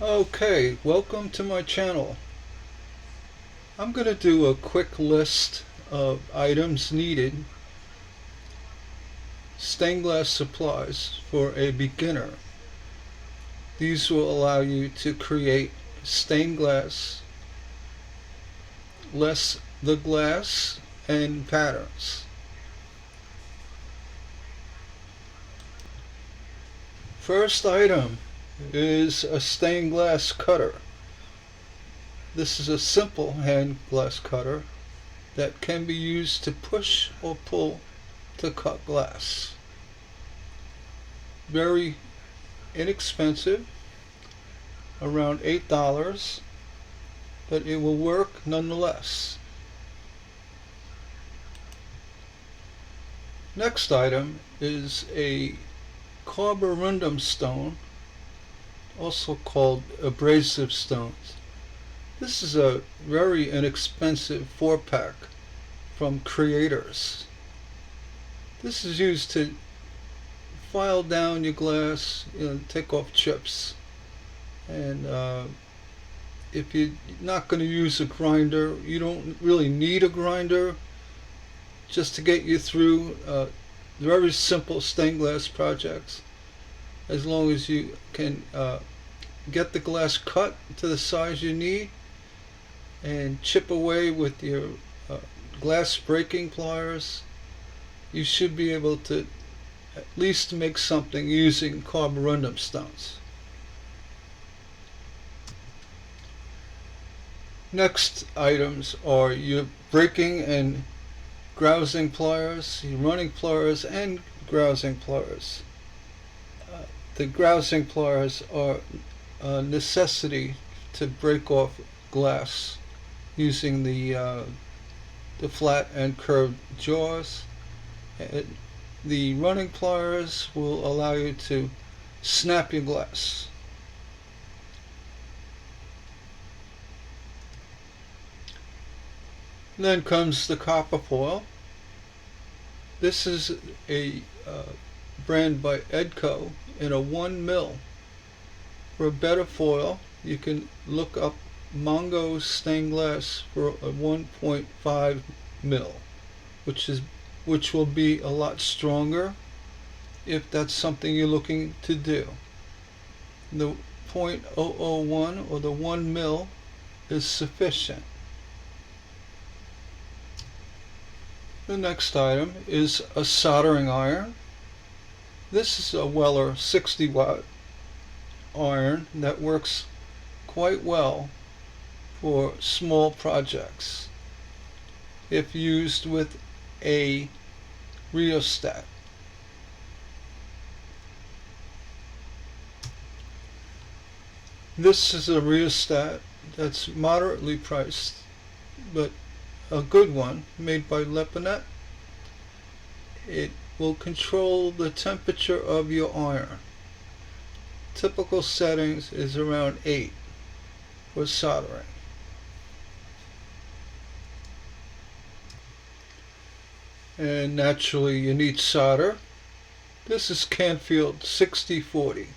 Okay, welcome to my channel. I'm going to do a quick list of items needed, stained glass supplies for a beginner. These will allow you to create stained glass, less the glass, and patterns. First item is a stained glass cutter. This is a simple hand glass cutter that can be used to push or pull to cut glass. Very inexpensive, around $8, but it will work nonetheless. Next item is a carborundum stone, also called abrasive stones. This is a very inexpensive 4-pack from Creators. This is used to file down your glass, take off chips. And if you're not going to use a grinder, you don't really need a grinder just to get you through very simple stained glass projects, as long as you can get the glass cut to the size you need and chip away with your glass breaking pliers. You should be able to at least make something using carborundum stones. Next items are your breaking and grousing pliers, your running pliers, and grousing pliers. The grousing pliers are a necessity to break off glass using the flat and curved jaws. The running pliers will allow you to snap your glass. Then comes the copper foil. This is a brand by Edco in a 1 mil. For a better foil, you can look up Mongo stained glass for a 1.5 mil, which will be a lot stronger if that's something you're looking to do. The .001 or the 1 mil is sufficient. The next item is a soldering iron. This is a Weller 60-watt iron that works quite well for small projects if used with a rheostat. This is a rheostat that's moderately priced, but a good one, made by Leponet. It will control the temperature of your iron. Typical settings is around 8 for soldering. And naturally you need solder. This is Canfield 60-40,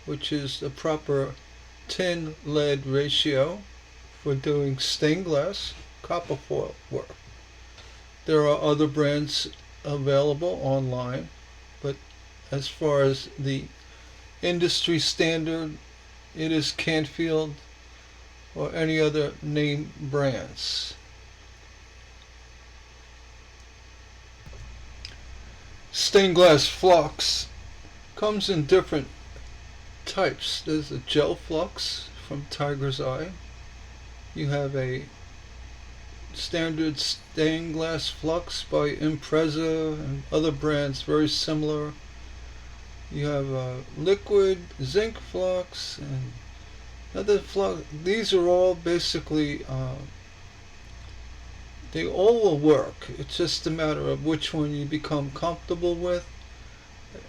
which is the proper tin lead ratio for doing stained glass copper foil work. There are other brands available online, but as far as the industry standard, it is Canfield or any other name brands. Stained glass flux comes in different types. There's a gel flux from Tiger's Eye. You have a standard stained glass flux by Impreza and other brands very similar. You have a liquid zinc flux and other flux. These are all basically they all will work. It's just a matter of which one you become comfortable with.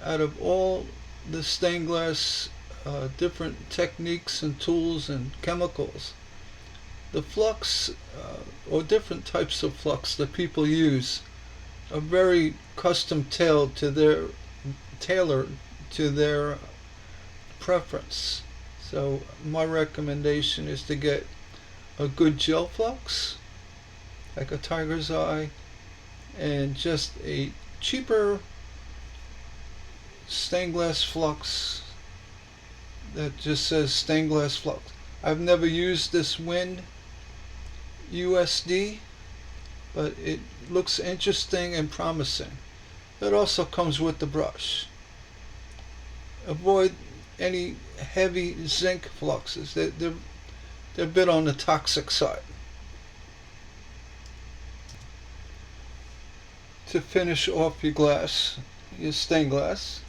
Out of all the stained glass different techniques and tools and chemicals, the flux or different types of flux that people use are very custom tailored to their preference. So my recommendation is to get a good gel flux, like a Tiger's Eye, and just a cheaper stained glass flux that just says stained glass flux. I've never used this Wind USD, but it looks interesting and promising. It also comes with the brush. Avoid any heavy zinc fluxes. They're a bit on the toxic side. To finish off your glass, your stained glass,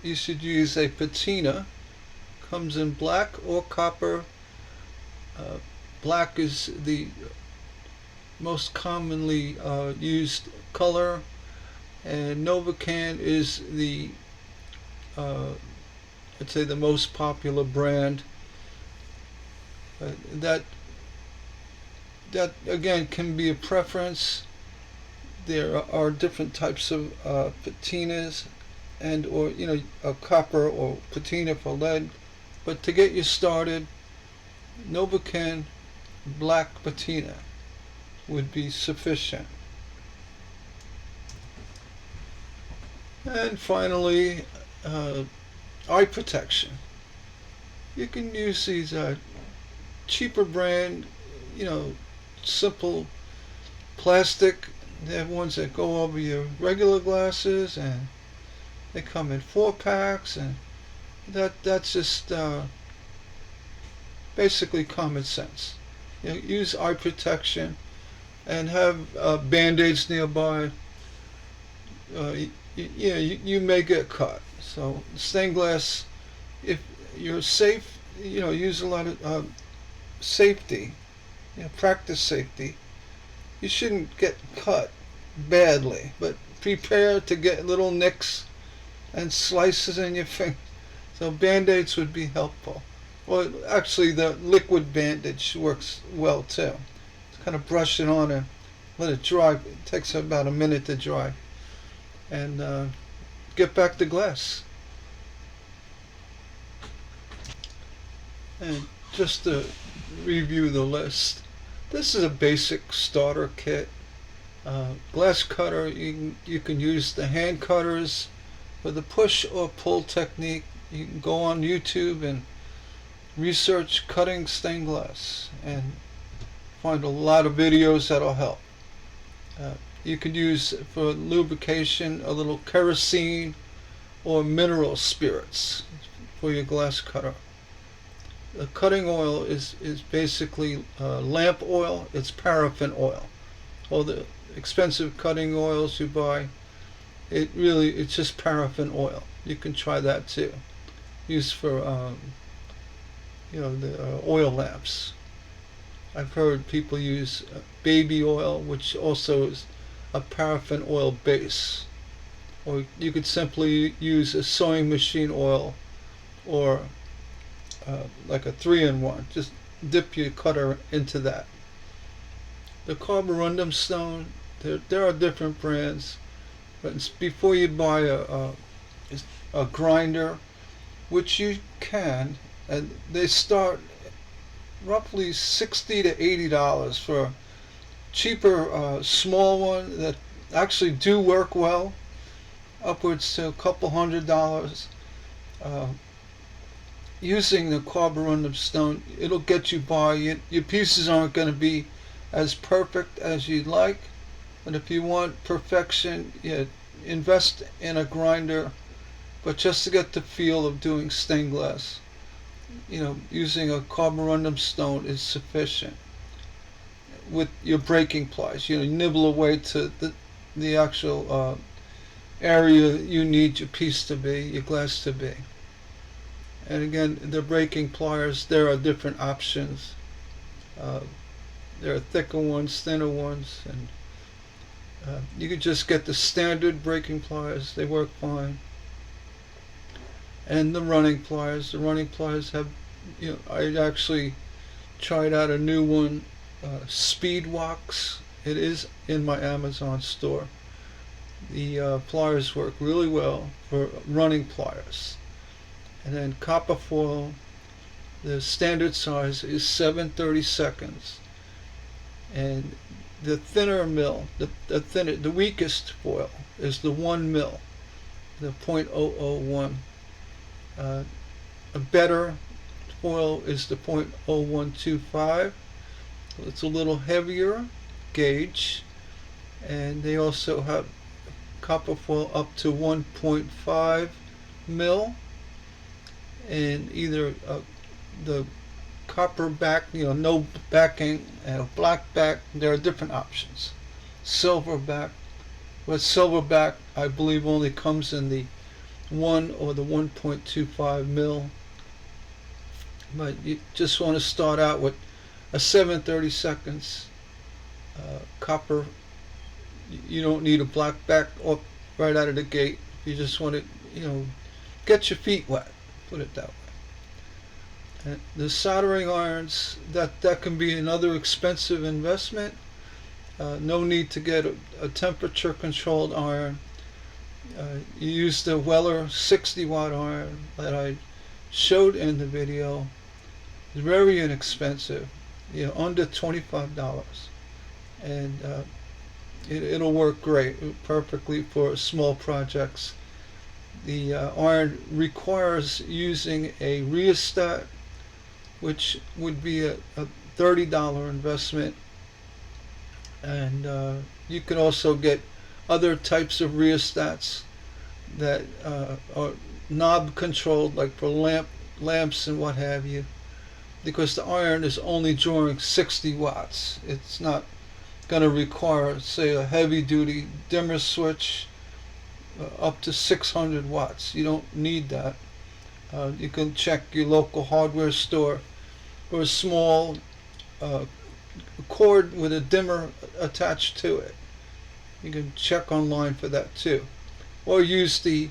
you should use a patina. Comes in black or copper. Black is the most commonly used color, and Novacan is the I'd say the most popular brand. That again can be a preference. There are different types of patinas, and or a copper or patina for lead. But to get you started, Novacan black patina would be sufficient. And finally, eye protection. You can use these cheaper brand, simple plastic. They have ones that go over your regular glasses, and they come in 4-packs, and that's just basically common sense. Use eye protection, and have band-aids nearby. You may get cut. So stained glass, if you're safe, use a lot of safety, practice safety. You shouldn't get cut badly, but prepare to get little nicks and slices in your finger. So band-aids would be helpful. Well, actually, the liquid bandage works well too. Just kind of brush it on and let it dry. It takes about a minute to dry. And get back to glass. And just to review the list, this is a basic starter kit. Glass cutter, you can use the hand cutters for the push or pull technique. You can go on YouTube and research cutting stained glass and find a lot of videos that'll help. You could use for lubrication a little kerosene or mineral spirits for your glass cutter. The cutting oil is basically lamp oil. It's paraffin oil. All the expensive cutting oils you buy, it's just paraffin oil. You can try that too. Used for the oil lamps. I've heard people use baby oil, which also is a paraffin oil base. Or you could simply use a sewing machine oil, or like a 3-in-1. Just dip your cutter into that. The carborundum stone, there are different brands, but before you buy a grinder, which you can, and they start roughly $60 to $80 for a cheaper small one that actually do work well, upwards to a couple $100. Using the carborundum stone, it'll get you by. Your pieces aren't going to be as perfect as you'd like, but if you want perfection, invest in a grinder. But just to get the feel of doing stained glass, using a carborundum stone is sufficient. With your breaking pliers, nibble away to the actual area you need your piece to be, your glass to be. And again, the breaking pliers, there are different options. There are thicker ones, thinner ones, and you could just get the standard breaking pliers. They work fine. And the running pliers. The running pliers have, I actually tried out a new one, Speedwax. It is in my Amazon store. The pliers work really well for running pliers. And then copper foil, The standard size is 7/32, and the thinner mill, the weakest foil is the 1 mil, the .001. A better foil is the .0125. It's a little heavier gauge, and they also have copper foil up to 1.5 mil, and either the copper back, no backing, and a black back. There are different options. Silver back, but silver back I believe only comes in the 1 or the 1.25 mil. But you just want to start out with a 7/32 copper. You don't need a black back up right out of the gate. You just want to, get your feet wet. Put it that way. And the soldering irons, that can be another expensive investment. No need to get a temperature controlled iron. You use the Weller 60-watt iron that I showed in the video. It's very inexpensive, under $25, and it'll work great, perfectly for small projects. The iron requires using a rheostat, which would be a $30 investment, and you can also get other types of rheostats that are knob controlled, like for lamps and what have you, because the iron is only drawing 60 watts. It's not going to require, say, a heavy duty dimmer switch up to 600 watts. You don't need that. You can check your local hardware store for a small cord with a dimmer attached to it. You can check online for that too, or use the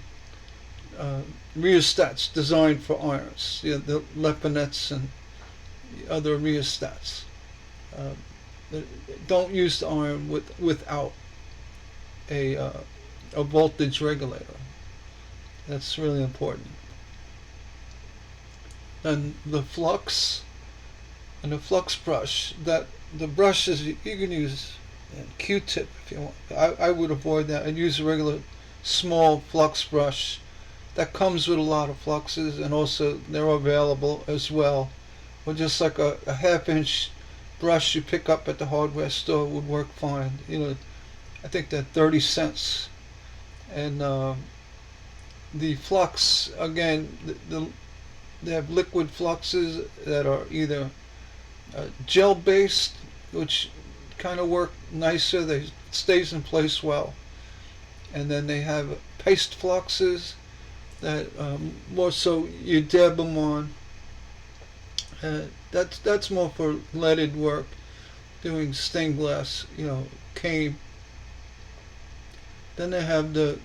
rheostats designed for irons, the Lepinets and the other rheostats. Don't use the iron without a voltage regulator. That's really important. And the flux and the flux brush, that the brushes you can use Q-tip if you want. I would avoid that and use a regular small flux brush that comes with a lot of fluxes, and also they're available as well. Or just like a half-inch brush you pick up at the hardware store would work fine. I think they're 30 cents. And the flux, again, they have liquid fluxes that are either gel-based, which kind of work nicer, it stays in place well. And then they have paste fluxes that more so you dab them on. That's more for leaded work, doing stained glass, cane. Then they have the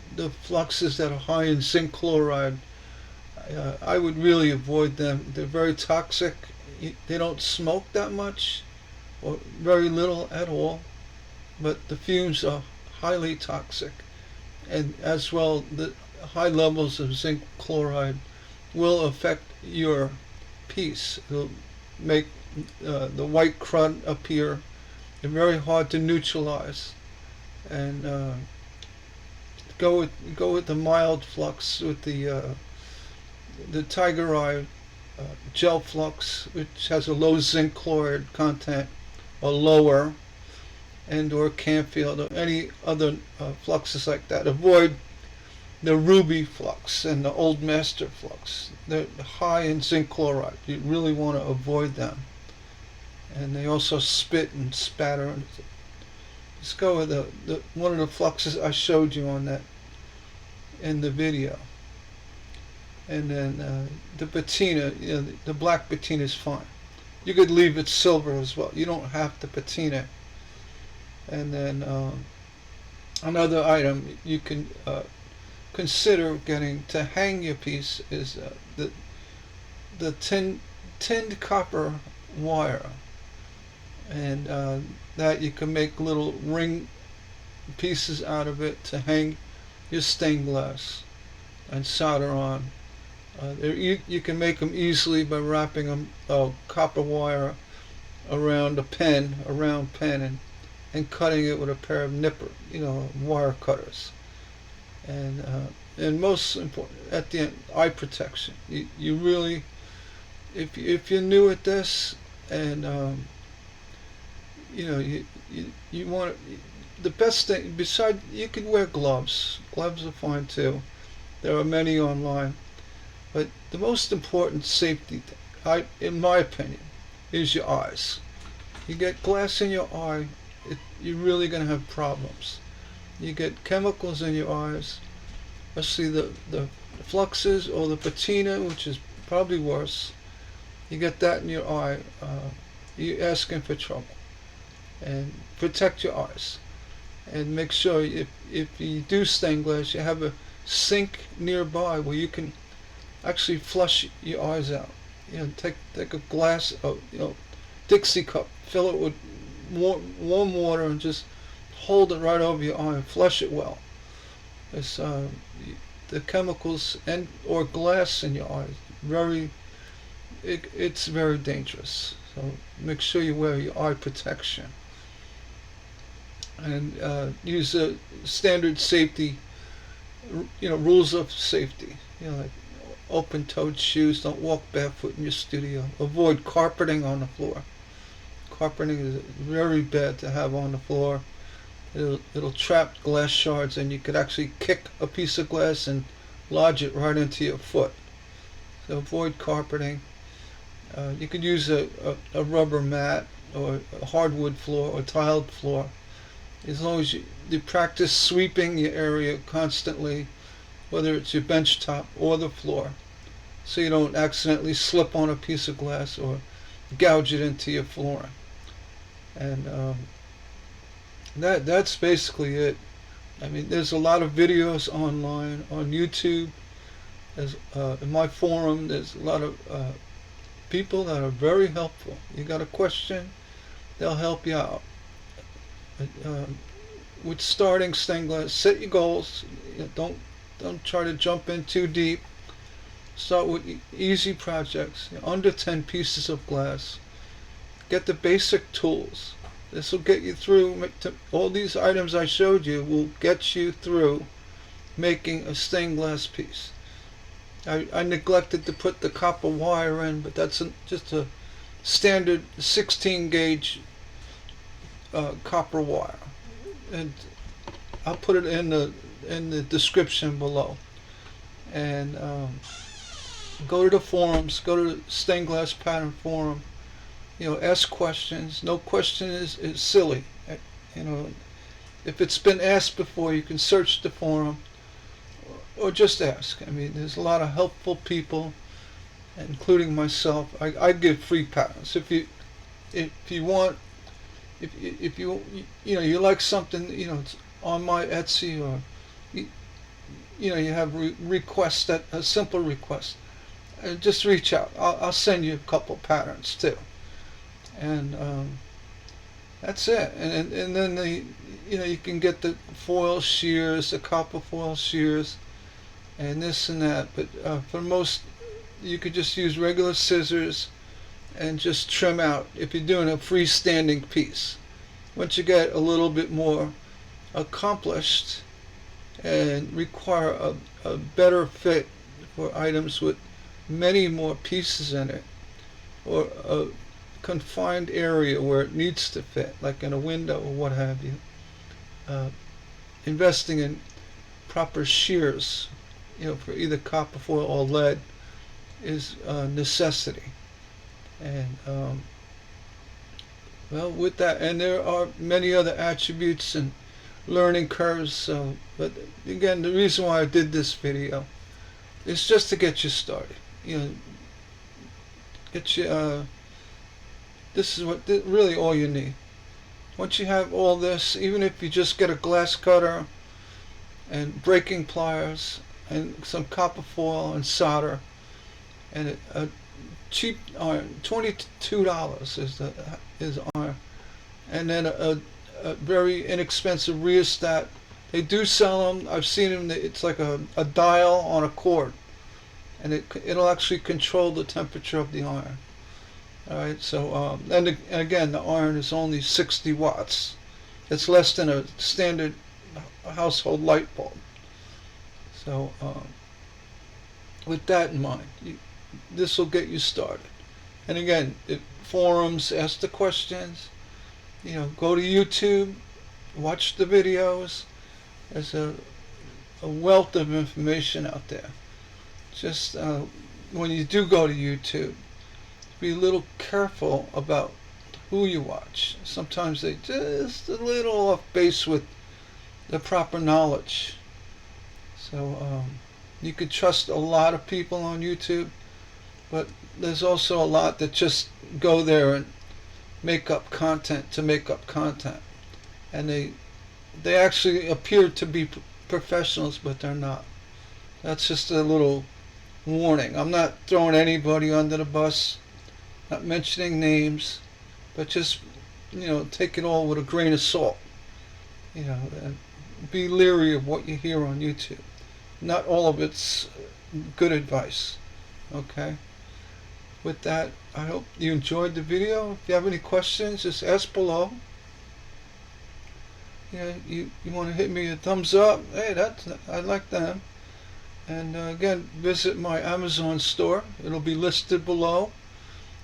fluxes that are high in zinc chloride. I would really avoid them. They're very toxic. They don't smoke that much, or very little at all, but the fumes are highly toxic. And as well, the high levels of zinc chloride will affect your piece. It'll make the white crud appear. They're very hard to neutralize. And go with the mild flux, with the Tiger Eye gel flux, which has a low zinc chloride content, or lower, and or Canfield, or any other fluxes like that. Avoid the Ruby flux and the Old Master flux. They're high in zinc chloride. You really want to avoid them. And they also spit and spatter. Let's go with the one of the fluxes I showed you on that in the video. And then the patina, the black patina is fine. You could leave it silver as well. You don't have to patina. And then another item you can consider getting to hang your piece is the tinned copper wire, and that you can make little ring pieces out of it to hang your stained glass and solder on. You can make them easily by wrapping a copper wire around a round pen, and cutting it with a pair of wire cutters. And most important, at the end, eye protection. You really, if you're new at this, and you want the best thing. Besides, you can wear gloves. Gloves are fine too. There are many online, but the most important safety thing, in my opinion, is your eyes. You get glass in your eye, you're really going to have problems. You get chemicals in your eyes, especially the fluxes or the patina, which is probably worse. You get that in your eye, you're asking for trouble. And protect your eyes. And make sure if you do stained glass, you have a sink nearby where you can actually flush your eyes out. Take a glass of Dixie cup, fill it with warm water, and just hold it right over your eye and flush it well. It's the chemicals or glass in your eyes it's very dangerous. So make sure you wear your eye protection, and use standard safety, rules of safety. Like open-toed shoes. Don't walk barefoot in your studio. Avoid carpeting on the floor. Carpeting is very bad to have on the floor. It'll trap glass shards, and you could actually kick a piece of glass and lodge it right into your foot. So avoid carpeting. You could use a rubber mat or a hardwood floor or tiled floor, as long as you practice sweeping your area constantly, whether it's your bench top or the floor, so you don't accidentally slip on a piece of glass or gouge it into your flooring. And that's basically it. I mean, there's a lot of videos online on YouTube. In my forum, there's a lot of people that are very helpful. You got a question, they'll help you out. With starting stained glass, set your goals. Don't try to jump in too deep. Start with easy projects, under 10 pieces of glass. Get the basic tools. This will get you through. All these items I showed you will get you through making a stained glass piece. I neglected to put the copper wire in, but that's just a standard 16 gauge copper wire, and I'll put it in the description below. And go to the forums, go to the Stained Glass Pattern forum. Ask questions. No question is silly. If it's been asked before, you can search the forum or just ask. I mean, there's a lot of helpful people, including myself. I give free patterns. If you want, if you like something, it's on my Etsy, or you have requests, that a simple request, just reach out. I'll send you a couple patterns too. And that's it. And then you can get the foil shears, the copper foil shears, and this and that. But for most, you could just use regular scissors and just trim out if you're doing a freestanding piece. Once you get a little bit more accomplished and require a better fit for items with many more pieces in it, or a confined area where it needs to fit, like in a window or what have you, investing in proper shears, for either copper foil or lead, is a necessity. And well, with that, and there are many other attributes and learning curves. So, but again, the reason why I did this video is just to get you started. Get you. This is really all you need. Once you have all this, even if you just get a glass cutter and breaking pliers and some copper foil and solder and a cheap iron, $22 is iron, and then a very inexpensive rheostat. They do sell them. I've seen them. It's like a dial on a cord. and it'll actually control the temperature of the iron. All right, so and again, the iron is only 60 watts. It's less than a standard household light bulb. So with that in mind, this will get you started. And again, forums, ask the questions. Go to YouTube, watch the videos. There's a wealth of information out there. Just when you do go to YouTube, be a little careful about who you watch. Sometimes they just a little off base with the proper knowledge. So you could trust a lot of people on YouTube, but there's also a lot that just go there and make up content to make up content, and they actually appear to be professionals, but they're not. That's just a little warning. I'm not throwing anybody under the bus, not mentioning names, but just take it all with a grain of salt. And be leery of what you hear on YouTube. Not all of it's good advice. Okay. With that, I hope you enjoyed the video. If you have any questions, just ask below. You want to hit me a thumbs up? Hey, I like that. And again, visit my Amazon store. It'll be listed below.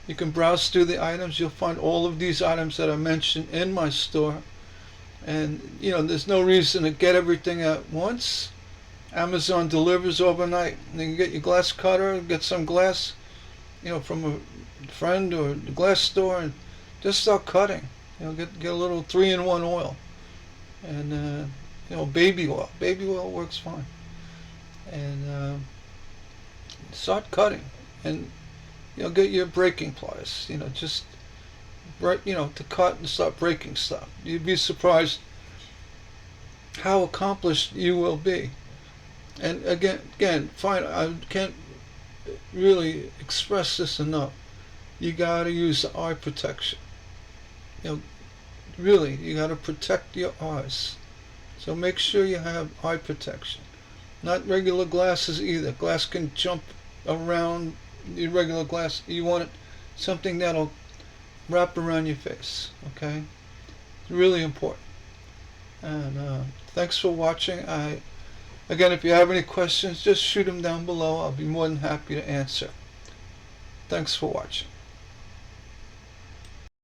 You can browse through the items. You'll find all of these items that I mentioned in my store. And there's no reason to get everything at once. Amazon delivers overnight. You can get your glass cutter, get some glass, from a friend or the glass store, and just start cutting. Get a little 3-in-1 oil, and baby oil. Baby oil works fine. And start cutting, and get your breaking pliers. Just to cut and start breaking stuff. You'd be surprised how accomplished you will be. And again, fine. I can't really express this enough. You gotta use the eye protection. Really, you gotta protect your eyes. So make sure you have eye protection. Not regular glasses either. Glass can jump around your regular glass. You want something that'll wrap around your face. Okay? It's really important. And thanks for watching. Again, if you have any questions, just shoot them down below. I'll be more than happy to answer. Thanks for watching.